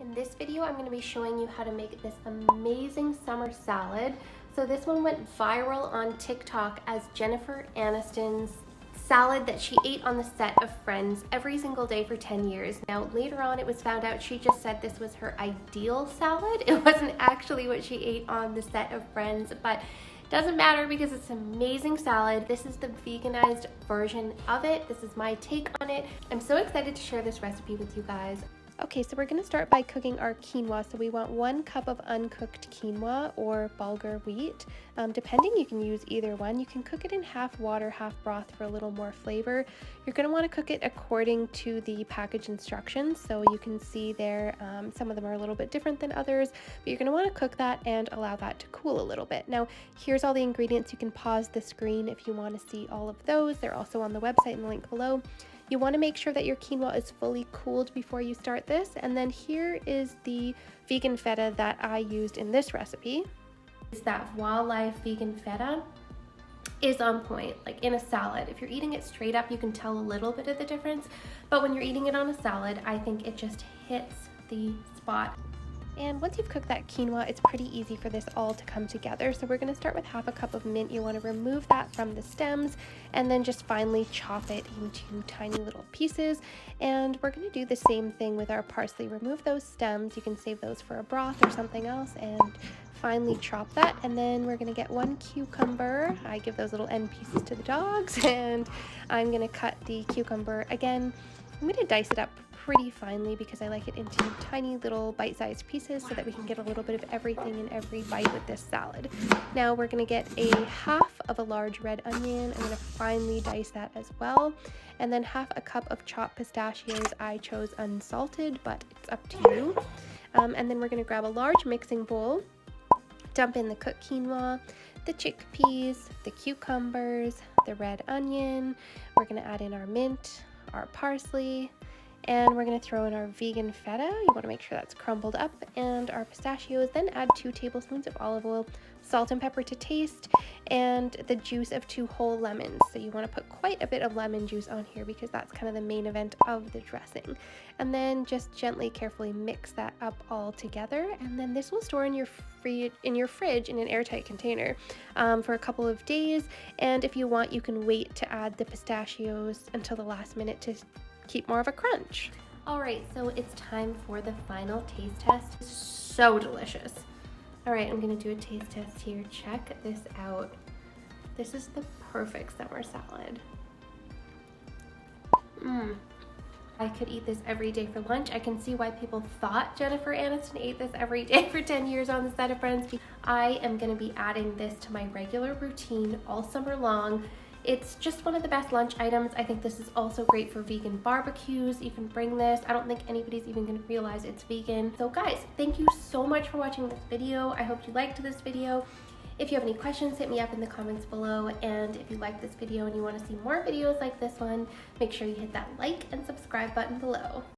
In this video, I'm going to be showing you how to make this amazing summer salad. So this one went viral on TikTok as Jennifer Aniston's salad that she ate on the set of Friends every single day for 10 years. Now, later on, it was found out she just said this was her ideal salad. It wasn't actually what she ate on the set of Friends, but doesn't matter because it's an amazing salad. This is the veganized version of it. This is my take on it. I'm so excited to share this recipe with you guys. Okay, so we're going to start by cooking our quinoa. So we want 1 cup of uncooked quinoa or bulgur wheat. Depending, you can use either one. You can cook it in half water, half broth for a little more flavor. You're going to want to cook it according to the package instructions. So you can see there, some of them are a little bit different than others, but you're going to want to cook that and allow that to cool a little bit. Now, here's all the ingredients. You can pause the screen if you want to see all of those. They're also on the website in the link below. You want to make sure that your quinoa is fully cooled before you start this. And then here is the vegan feta that I used in this recipe. Is that wildlife vegan feta is on point, like in a salad. If you're eating it straight up, you can tell a little bit of the difference. But when you're eating it on a salad, I think it just hits the spot. And once you've cooked that quinoa, it's pretty easy for this all to come together. So we're going to start with half a cup of mint. You want to remove that from the stems and then just finely chop it into tiny little pieces. And we're going to do the same thing with our parsley. Remove those stems. You can save those for a broth or something else and finely chop that. And then we're going to get 1 cucumber. I give those little end pieces to the dogs, and I'm going to cut the cucumber again. I'm going to dice it up pretty finely because I like it into tiny little bite-sized pieces so that we can get a little bit of everything in every bite with this salad. Now we're going to get a half of a large red onion. I'm going to finely dice that as well. And then half a cup of chopped pistachios. I chose unsalted, but it's up to you. And then we're going to grab a large mixing bowl, dump in the cooked quinoa, the chickpeas, the cucumbers, the red onion. We're going to add in our mint, our parsley, and we're going to throw in our vegan feta. You want to make sure that's crumbled up, and our pistachios. Then add 2 tablespoons of olive oil, salt and pepper to taste, and the juice of 2 whole lemons. So you want to put quite a bit of lemon juice on here because that's kind of the main event of the dressing. And then just gently, carefully mix that up all together. And then this will store in your fridge in an airtight container for a couple of days. And if you want, you can wait to add the pistachios until the last minute to keep more of a crunch. All right, so it's time for the final taste test. So delicious. All right, I'm gonna do a taste test here. Check this out. This is the perfect summer salad. I could eat this every day for lunch. I can see why people thought Jennifer Aniston ate this every day for 10 years on the set of Friends. I am gonna be adding this to my regular routine all summer long. It's just one of the best lunch items. I think this is also great for vegan barbecues. You can bring this. I don't think anybody's even gonna realize it's vegan. So guys, thank you so much for watching this video. I hope you liked this video. If you have any questions, hit me up in the comments below. And if you like this video and you wanna see more videos like this one, make sure you hit that like and subscribe button below.